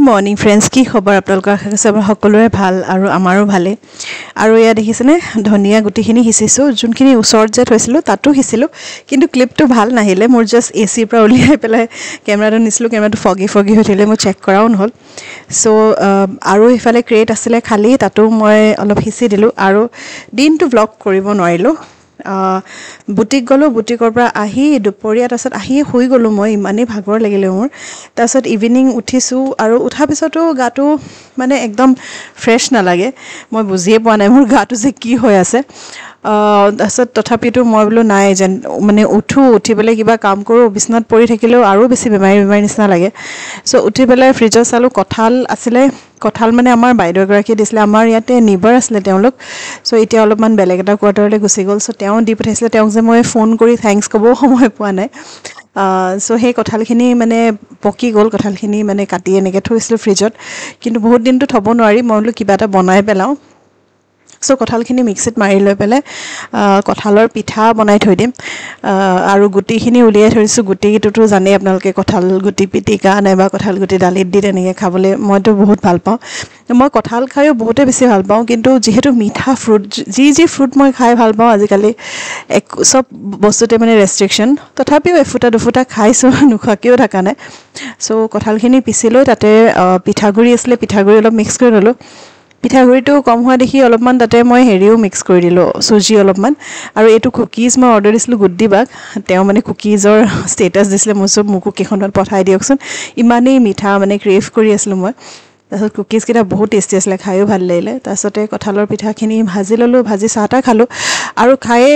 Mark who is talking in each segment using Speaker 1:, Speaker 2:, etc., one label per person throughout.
Speaker 1: Good morning friends, কি খবৰ আপোনালোকৰ? আশা কৰিছোঁ আমাৰ সকলোৰে ভাল আৰু আমাৰো ভালেই। আৰু এয়া দেখিছেনে, ধনিয়া গুটিখিনি সিঁচিছোঁ। যোনখিনি ওচৰত যে থৈছিলোঁ তাতো সিঁচিলোঁ, কিন্তু ক্লিপটো ভাল নাহিলে। মোৰ জাষ্ট এচিৰ পৰা উলিয়াই পেলাই কেমেৰাটো নিছিলোঁ, কেমেৰাটো ফগি হৈ থাকিলে, মই চেক কৰাও নহ'ল। চ' আৰু ইফালে ক্ৰেট আছিলে খালী, তাতো মই অলপ সিঁচি দিলোঁ আৰু দিনটো ব্লগ কৰিব নোৱাৰিলোঁ। বুটিক গ'লোঁ, বুটিকৰ পৰা আহি দুপৰীয়া তাৰপিছত আহি শুই গ'লোঁ। মই ইমানেই ভাগৰ লাগিলে মোৰ। তাৰপিছত ইভিনিং উঠিছোঁ আৰু উঠাৰ পিছতো গাটো মানে একদম ফ্ৰেছ নালাগে। মই বুজিয়ে পোৱা নাই মোৰ গাটো যে কি হৈ আছে। তাৰপিছত তথাপিতো মই বোলো নাই, যেন মানে উঠি পেলাই কিবা কাম কৰোঁ। বিচনাত পৰি থাকিলেও আৰু বেছি বেমাৰী নিচিনা লাগে। চ' উঠি পেলাই ফ্ৰিজত চালোঁ, কঁঠাল আছিলে। কঁঠাল মানে আমাৰ বাইদেউ এগৰাকীয়ে দিছিলে, আমাৰ ইয়াতে নিবাৰ আছিলে তেওঁলোক। চ' এতিয়া অলপমান বেলেগ এটা কোৱাৰ্টাৰলৈ গুচি গ'ল। চ' তেওঁ দি পঠাইছিলে, তেওঁক যে মই ফোন কৰি থেংকছ ক'বও সময় পোৱা নাই। চ' সেই কঁঠালখিনি মানে পকি গ'ল। কঁঠালখিনি মানে কাটি এনেকৈ থৈছিলোঁ ফ্ৰিজত, কিন্তু বহুত দিনটো থ'ব নোৱাৰি। মই বোলো কিবা এটা বনাই পেলাওঁ। চ' কঁঠালখিনি মিক্সিত মাৰি লৈ পেলাই কঁঠালৰ পিঠা বনাই থৈ দিম। আৰু গুটিখিনি উলিয়াই থৈছোঁ। গুটিটোতো জানেই আপোনালোকে, কঁঠাল গুটি পিটিকা নাইবা কঁঠাল গুটি দালিত দি তেনেকৈ খাবলৈ মইতো বহুত ভাল পাওঁ। মই কঁঠাল খায়ো বহুতে বেছি ভাল পাওঁ, কিন্তু যিহেতু মিঠা ফ্ৰুট, যি ফ্ৰুট মই খাই ভাল পাওঁ আজিকালি চব বস্তুতে মানে ৰেষ্ট্ৰিকশ্যন। তথাপিও এফুটা দুফুটা খাইছোঁ, নোখোৱাকৈও থকা নাই। চ' কঁঠালখিনি পিচি লৈ তাতে পিঠাগুড়ি আছিলে, পিঠাগুড়ি অলপ মিক্স কৰি ল'লোঁ। পিঠাগুড়িটো কম হোৱা দেখি অলপমান তাতে মই হেৰিও মিক্স কৰি দিলোঁ, চুজি অলপমান। আৰু এইটো কুকিজ মই অৰ্ডাৰ দিছিলোঁ গুড্ডি বাক। তেওঁ মানে কুকিজৰ ষ্টেটাছ দিছিলে, মোকো কেইখনমান পঠাই দিয়কচোন। ইমানেই মিঠা মানে ক্ৰেভ কৰি আছিলোঁ মই। তাৰপিছত কুকিজকেইটা বহুত টেষ্টি আছিলে, খায়ো ভাল লাগিলে। তাৰপিছতে কঁঠালৰ পিঠাখিনি ভাজি ল'লোঁ, ভাজি চাহ তাহ খালোঁ। আৰু খায়ে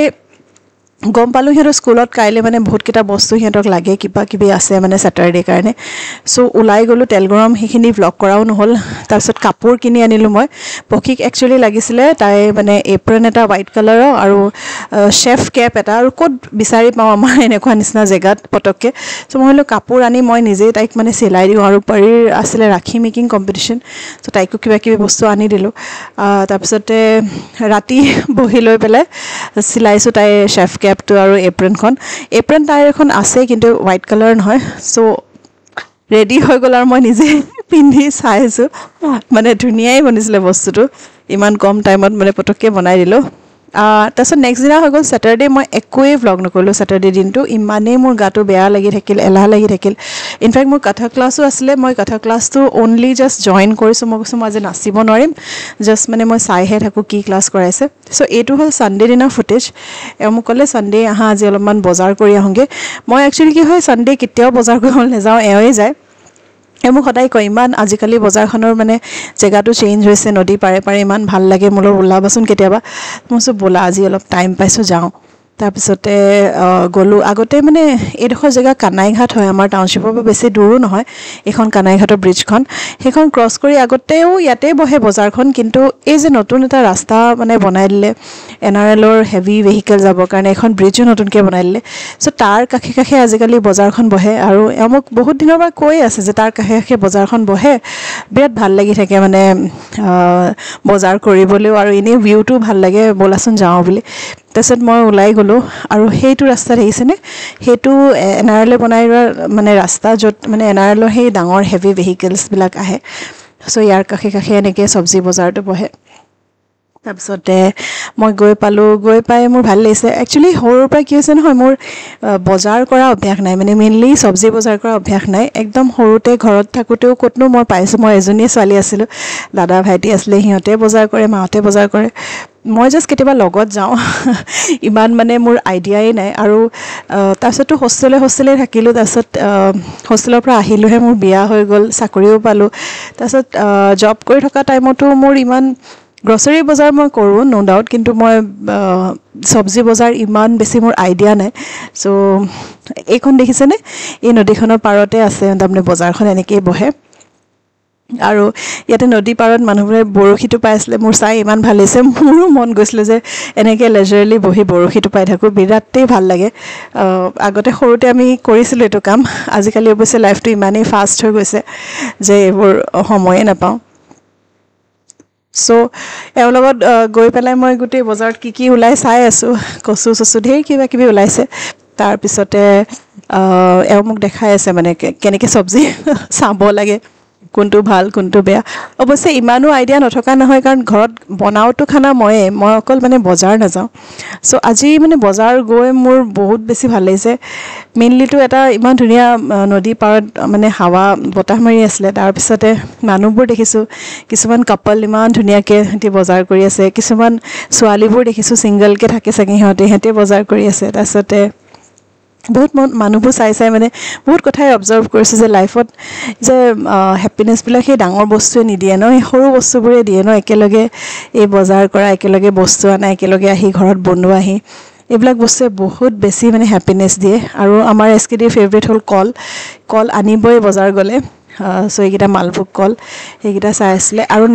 Speaker 1: গম পালোঁ সিহঁতৰ স্কুলত কাইলৈ মানে বহুতকেইটা বস্তু সিহঁতক লাগে, কিবা কিবি আছে মানে ছেটাৰডে কাৰণে। চ' ওলাই গ'লোঁ, তেল গৰম, সেইখিনি ভ্লগ কৰাও নহ'ল। তাৰপিছত কাপোৰ কিনি আনিলোঁ মই। পক্ষীক একচুৱেলি লাগিছিলে, তাই মানে এপ্ৰন এটা হোৱাইট কালাৰৰ আৰু চেফ কেপ এটা, আৰু ক'ত বিচাৰি পাওঁ আমাৰ এনেকুৱা নিচিনা জেগাত পটককৈ। চ' মই ভাবিলোঁ কাপোৰ আনি মই নিজেই তাইক মানে চিলাই দিওঁ। আৰু পৰীৰ আছিলে ৰাখী মেকিং কম্পিটিশ্যন, চ' তাইকো কিবা কিবি বস্তু আনি দিলোঁ। তাৰপিছতে ৰাতি বহি লৈ পেলাই চিলাইছোঁ তাইৰ চেফ কেপটো আৰু এপ্ৰনখন। এপ্ৰন তাইৰ এখন আছে, কিন্তু হোৱাইট কালাৰ নহয়। চ' ৰেডি হৈ গ'ল আৰু মই নিজে পিন্ধি চাইছোঁ, মানে ধুনীয়াই বনিছিলে বস্তুটো। ইমান কম টাইমত মানে পটককৈ বনাই দিলোঁ। তাৰপিছত নেক্সট দিনা হৈ গ'ল ছেটাৰডে। মই একোৱেই ভ্লগ নকৰিলোঁ ছেটাৰডে দিনটো। ইমানেই মোৰ গাটো বেয়া লাগি থাকিল, এলাহ লাগি থাকিল। ইনফেক্ট মোৰ কথক ক্লাছো আছিলে। মই কথক ক্লাছটো অনলি জাষ্ট জইন কৰিছোঁ। মই কৈছোঁ মই আজি নাচিব নোৱাৰিম, জাষ্ট মানে মই চাইহে থাকোঁ কি ক্লাছ কৰাইছে। চ' এইটো হ'ল ছানডে দিনৰ ফুটেজ। এওঁ মোক ক'লে ছানডে আহা, আজি অলপমান বজাৰ কৰি আহোঁগৈ। মই একচুৱেলি কি হয়, ছানডে কেতিয়াও বজাৰ কৰিবলৈ নাযাওঁ, এওঁৱেই যায়। মোক সদায় কয়, ইমান আজিকালি বজাৰখনৰ মানে জেগাটো চেঞ্জ হৈছে, নদী পাৰে পাৰে, ইমান ভাল লাগে, মোলৈ ওলাবাচোন কেতিয়াবা। মই কৈছোঁ ব'লা, আজি অলপ টাইম পাইছোঁ, যাওঁ। তাৰপিছতে গ'লোঁ। আগতে মানে এইডোখৰ জেগা কানাইঘাট হয়, আমাৰ টাউনশ্বিপৰ পৰা বেছি দূৰো নহয় এইখন কানাইঘাটৰ ব্ৰিজখন। সেইখন ক্ৰছ কৰি আগতেও ইয়াতে বহে বজাৰখন, কিন্তু এই যে নতুন এটা ৰাস্তা মানে বনাই দিলে NRLৰ হেভি ভেহিকেল যাবৰ কাৰণে, এখন ব্ৰিজো নতুনকৈ বনাই দিলে। চ' তাৰ কাষে কাষে আজিকালি বজাৰখন বহে। আৰু এওঁ মোক বহুত দিনৰ পৰা কৈ আছে যে তাৰ কাষে কাষে বজাৰখন বহে, বিৰাট ভাল লাগি থাকে মানে বজাৰ কৰিবলৈও, আৰু এনেই ভিউটোও ভাল লাগে, ব'লাচোন যাওঁ বুলি। তাৰপিছত মই ওলাই গ'লোঁ। আৰু সেইটো ৰাস্তা দেখিছেনে, সেইটো NRLে বনাই লোৱা মানে ৰাস্তা, য'ত মানে NRLৰ সেই ডাঙৰ হেভি ভেহিকেলছবিলাক আহে। চ' ইয়াৰ কাষে কাষে এনেকৈ চব্জি বজাৰটো বহে। তাৰপিছতে মই গৈ পালোঁ, গৈ পাই মোৰ ভাল লাগিছে। একচুৱেলি সৰুৰ পৰা কি হৈছে নহয়, মোৰ বজাৰ কৰা অভ্যাস নাই, মানে মেইনলি চব্জি বজাৰ কৰা অভ্যাস নাই। একদম সৰুতে ঘৰত থাকোঁতেও ক'তনো মই পাইছোঁ, মই এজনীয়ে ছোৱালী আছিলোঁ, দাদা ভাইটি আছিলে, সিহঁতে বজাৰ কৰে, মাহঁতে বজাৰ কৰে, মই জাষ্ট কেতিয়াবা লগত যাওঁ। ইমান মানে মোৰ আইডিয়াই নাই। আৰু তাৰপিছততো হোষ্টেলে থাকিলোঁ। তাৰপিছত হোষ্টেলৰ পৰা আহিলোঁহে, মোৰ বিয়া হৈ গ'ল, চাকৰিও পালোঁ। তাৰপিছত জব কৰি থকা টাইমতো মোৰ ইমান গ্ৰচাৰী বজাৰ মই কৰোঁ ন' ডাউট, কিন্তু মই চব্জি বজাৰ ইমান বেছি মোৰ আইডিয়া নাই। চ' এইখন দেখিছেনে, এই নদীখনৰ পাৰতে আছে তাৰমানে বজাৰখন, এনেকৈয়ে বহে। আৰু ইয়াতে নদী পাৰত মানুহবোৰে বৰশীটো পাই আছিলে, মোৰ চাই ইমান ভাল লাগিছে। মোৰো মন গৈছিলে যে এনেকৈ লেজাৰলি বহি বৰশীটো পাই থাকোঁ, বিৰাটেই ভাল লাগে। আগতে সৰুতে আমি কৰিছিলোঁ এইটো কাম। আজিকালি অৱশ্যে লাইফটো ইমানেই ফাষ্ট হৈ গৈছে যে এইবোৰ সময়ে নাপাওঁ। চ' এওঁৰ লগত গৈ পেলাই মই গোটেই বজাৰত কি কি ওলাই চাই আছোঁ। কচু চচু ঢেৰ কিবা কিবি ওলাইছে। তাৰপিছতে এওঁ মোক দেখাই আছে মানে কেনেকৈ চব্জি চাব লাগে, কোনটো ভাল কোনটো বেয়া অৱশ্যে ইমানো আইডিয়া নথকা নহয় কাৰণ ঘৰত বনাওতো খানা মই অকল মানে বজাৰ নাযাওঁ সো আজি মানে বজাৰ গৈ মোৰ বহুত বেছি ভাল লাগিছে মেইনলিটো এটা ইমান ধুনীয়া নদী পাৰত মানে হাৱা বতাহ মাৰি আছিলে তাৰ পিছতে মানুহবোৰ দেখিছোঁ কিছুমান কাপল ইমান ধুনীয়াকৈ সিহঁতি বজাৰ কৰি আছে কিছুমান ছোৱালীবোৰ দেখিছোঁ ছিংগলকৈ থাকে চাগে সিহঁতে বজাৰ কৰি আছে তাৰপিছতে বহুত মানুহবোৰ চাই মানে বহুত কথাই অবজাৰ্ভ কৰিছোঁ যে লাইফত যে হেপিনেছবিলাক সেই ডাঙৰ বস্তুৱে নিদিয়ে ন সেই সৰু বস্তুবোৰে দিয়ে ন একেলগে এই বজাৰ কৰা একেলগে বস্তু আনা একেলগে আহি ঘৰত বনোৱাহি এইবিলাক বস্তুৱে বহুত বেছি মানে হেপিনেছ দিয়ে আৰু আমাৰ SKDৰ ফেভৰেট হ'ল কল আনিবই বজাৰ গ'লে সো এইকেইটা মালভোগ কল সেইকেইটা চাই আছিলে আৰু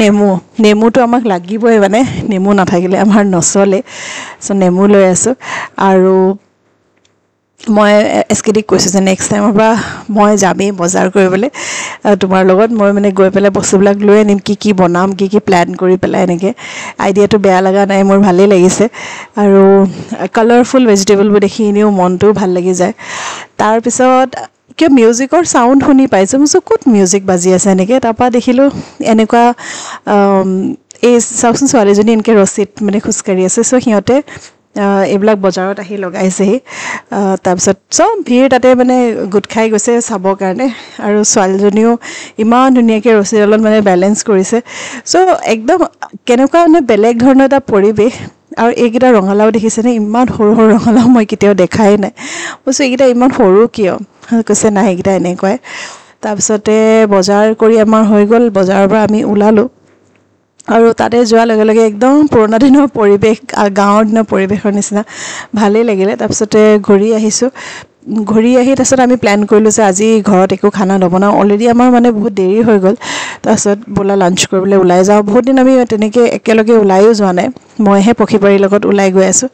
Speaker 1: নেমুটো আমাক লাগিবই মানে নেমু নাথাকিলে আমাৰ নচলে সো নেমু লৈ আছোঁ আৰু মই SKDক কৈছোঁ যে নেক্সট টাইমৰ পৰা মই যামেই বজাৰ কৰিবলৈ তোমাৰ লগত মই মানে গৈ পেলাই বস্তুবিলাক লৈ আনিম কি বনাম কি প্ল্যান কৰি পেলাই এনেকৈ আইডিয়াটো বেয়া লগা নাই মোৰ ভালেই লাগিছে আৰু কালাৰফুল ভেজিটেবলবোৰ দেখি এনেও মনটোও ভাল লাগি যায় তাৰপিছত কিয় মিউজিকৰ চাউণ্ড শুনি পাইছোঁ মই ক'ত মিউজিক বাজি আছে এনেকৈ তাৰপৰা দেখিলোঁ এনেকুৱা এই চাওকচোন ছোৱালীজনী এনেকৈ ৰছীত মানে খোজকাঢ়ি আছে সো সিহঁতে এইবিলাক বজাৰত আহি লগাইছেহি তাৰপিছত চব ভিৰ তাতে মানে গোট খাই গৈছে চাবৰ কাৰণে আৰু ছোৱালীজনীও ইমান ধুনীয়াকৈ ৰছীডালত মানে বেলেঞ্চ কৰিছে সো একদম কেনেকুৱা মানে বেলেগ ধৰণৰ এটা পৰিৱেশ আৰু এইকেইটা ৰঙালাও দেখিছেনে ইমান সৰু ৰঙালাও মই কেতিয়াও দেখাই নাই কৈছোঁ এইকেইটা ইমান সৰু কিয় কৈছে নাই এইকেইটা এনেকুৱাই তাৰপিছতে বজাৰ কৰি আমাৰ হৈ গ'ল বজাৰৰ পৰা আমি ওলালোঁ আৰু তাতে যোৱাৰ লগে লগে একদম পুৰণা দিনৰ পৰিৱেশ গাঁৱৰ দিনৰ পৰিৱেশৰ নিচিনা ভালেই লাগিলে তাৰপিছতে ঘূৰি আহি তাৰপিছত আমি প্লেন কৰিলোঁ যে আজি ঘৰত একো খানা নবনাওঁ অলৰেডি আমাৰ মানে বহুত দেৰি হৈ গ'ল তাৰপিছত বোলা লাঞ্চ কৰিবলৈ ওলাই যাওঁ বহুত দিন আমি তেনেকৈ একেলগে ওলাইও যোৱা নাই মইহে পক্ষীবাৰীৰ লগত ওলাই গৈ আছোঁ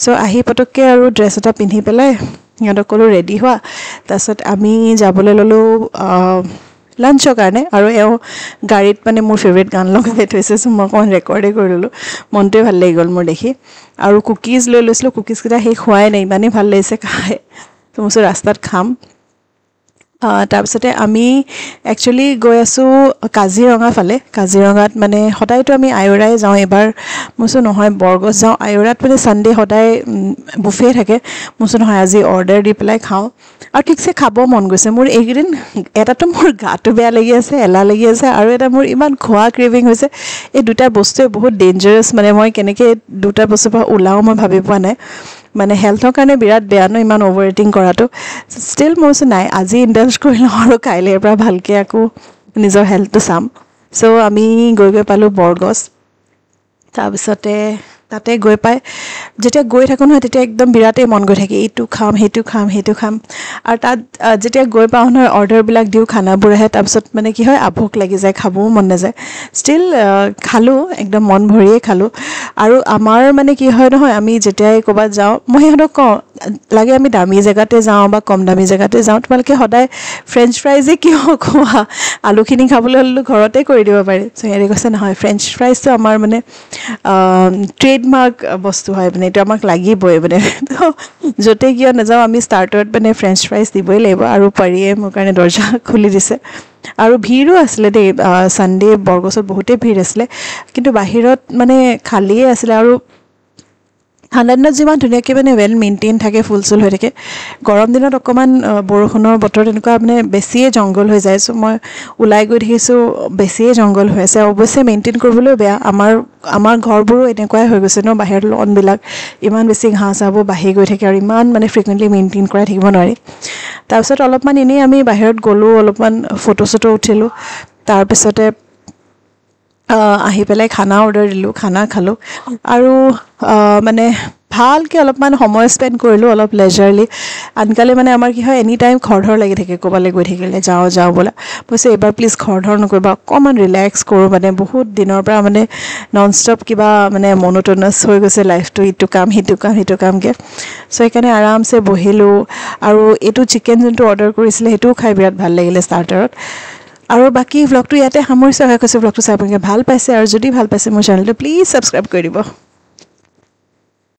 Speaker 1: সো আহি পটককৈ আৰু ড্ৰেছ এটা পিন্ধি পেলাই সিহঁতক ক'লোঁ ৰেডি হোৱা তাৰপিছত আমি যাবলৈ ল'লোঁ লাঞ্চৰ কাৰণে আৰু এওঁ গাড়ীত মানে মোৰ ফেভৰেট গান লগাই থৈছে সো মই অকণমান ৰেকৰ্ডেই কৰি ল'লোঁ মনটোৱে ভাল লাগি গ'ল মোৰ দেখি আৰু কুকিজ লৈ লৈছিলোঁ কুকিজকেইটা সেই খোৱাই নাই ইমানেই ভাল লাগিছে খাই তো মই ৰাস্তাত খাম তাৰপিছতে আমি একচুৱেলি গৈ আছোঁ কাজিৰঙা ফালে কাজিৰঙাত মানে সদায়তো আমি আয়ৰাই যাওঁ এবাৰ মই নহয় বৰগছ যাওঁ আয়ৰাত মানে ছানডে সদায় বুফে থাকে মই নহয় আজি অৰ্ডাৰ দি পেলাই খাওঁ আৰু ঠিকছে খাব মন গৈছে মোৰ এইকেইদিন এটাতো মোৰ গাটো বেয়া লাগি আছে এলাহ লাগি আছে আৰু এটা মোৰ ইমান খোৱা ক্ৰেভিং হৈছে এই দুটা বস্তুৱে বহুত ডেঞ্জাৰাছ মানে মই কেনেকৈ দুটা বস্তুৰ পৰা ওলাওঁ মই ভাবি পোৱা নাই মানে হেল্থৰ কাৰণে বিৰাট বেয়া ন ইমান অভাৰ ইটিং কৰাটো ষ্টিল মই নাই আজি ইণ্ডালজ কৰি লওঁ আৰু কাইলৈৰ পৰা ভালকৈ আকৌ নিজৰ হেল্থটো চাম সো আমি গৈ পালোঁ বৰগছ তাৰপিছতে তাতে গৈ পাই যেতিয়া গৈ থাকোঁ নহয় তেতিয়া একদম বিৰাটেই মন গৈ থাকে এইটো খাম সেইটো খাম আৰু তাত যেতিয়া গৈ পাওঁ নহয় অৰ্ডাৰবিলাক দিওঁ খানাবোৰ আহে তাৰপিছত মানে কি হয় আভোক লাগি যায় খাবও মন নাযায় ষ্টিল খালোঁ একদম মন ভৰিয়ে খালোঁ আৰু আমাৰ মানে কি হয় নহয় আমি যেতিয়াই ক'ৰবাত যাওঁ মই সিহঁতক কওঁ লাগে আমি দামী জেগাতে যাওঁ বা কম দামী জেগাতে যাওঁ তোমালোকে সদায় ফ্ৰেঞ্চ ফ্ৰাইজে কিয় খোৱা আলুখিনি খাবলৈ হ'লেতো ঘৰতে কৰি দিব পাৰি চ' সিহঁতে কৈছে নহয় ফ্ৰেঞ্চ ফ্ৰাইজটো আমাৰ মানে ট্ৰেডমাৰ্ক বস্তু হয় মানে এইটো আমাক লাগিবই মানে তো য'তে কিয় নাযাওঁ আমি ষ্টাৰ্টাৰত মানে ফ্ৰেঞ্চ ফ্ৰাইজ দিবই লাগিব আৰু পাৰিয়ে মোৰ কাৰণে দৰ্জা খুলি দিছে আৰু ভিৰো আছিলে দেই ছানডে বৰগছত বহুতেই ভিৰ আছিলে কিন্তু বাহিৰত মানে খালীয়ে আছিলে আৰু ঠাণ্ডা দিনত যিমান ধুনীয়াকৈ মানে ৱেল মেইনটেইন থাকে ফুল চুল হৈ থাকে গৰম দিনত অকণমান বৰষুণৰ বতৰ তেনেকুৱা মানে বেছিয়ে জংঘল হৈ যায় চ' মই ওলাই গৈ দেখিছোঁ বেছিয়ে জংঘল হৈ আছে অৱশ্যে মেইনটেইন কৰিবলৈও বেয়া আমাৰ ঘৰবোৰো এনেকুৱাই হৈ গৈছে ন বাহিৰৰ লনবিলাক ইমান বেছি ঘাঁহ চাহবোৰ বাঢ়ি গৈ থাকে আৰু ইমান মানে ফ্ৰিকুৱেণ্টলি মেইনটেইন কৰাই থাকিব নোৱাৰি তাৰপিছত অলপমান এনেই আমি বাহিৰত গ'লোঁ অলপমান ফটো চটো উঠিলোঁ তাৰপিছতে আহি পেলাই খানা অৰ্ডাৰ দিলোঁ খানা খালোঁ আৰু মানে ভালকৈ অলপমান সময় স্পেণ্ড কৰিলোঁ অলপ লেজাৰলি আনকালে মানে আমাৰ কি হয় এনি টাইম খৰধৰ লাগি থাকে ক'ৰবালৈ গৈ থাকিলে যাওঁ বোলা কৈছে এইবাৰ প্লিজ খৰধৰ নকৰিবা অকণমান ৰিলেক্স কৰোঁ মানে বহুত দিনৰ পৰা মানে নন ষ্টপ কিবা মানে মনোটনাছ হৈ গৈছে লাইফটো ইটো কাম সিটো কামকৈ চ' সেইকাৰণে আৰামছে বহিলোঁ আৰু এইটো চিকেন যোনটো অৰ্ডাৰ কৰিছিলে সেইটোও খাই বিৰাট ভাল লাগিলে ষ্টাৰ্টাৰত আৰু বাকী ভ্লগটো ইয়াতে সামৰিছোঁ আশা কৰিছোঁ ভ্লগটো চাই আপোনালোকে ভাল পাইছে আৰু যদি ভাল পাইছে মোৰ চেনেলটো প্লিজ ছাবস্ক্ৰাইব কৰি দিব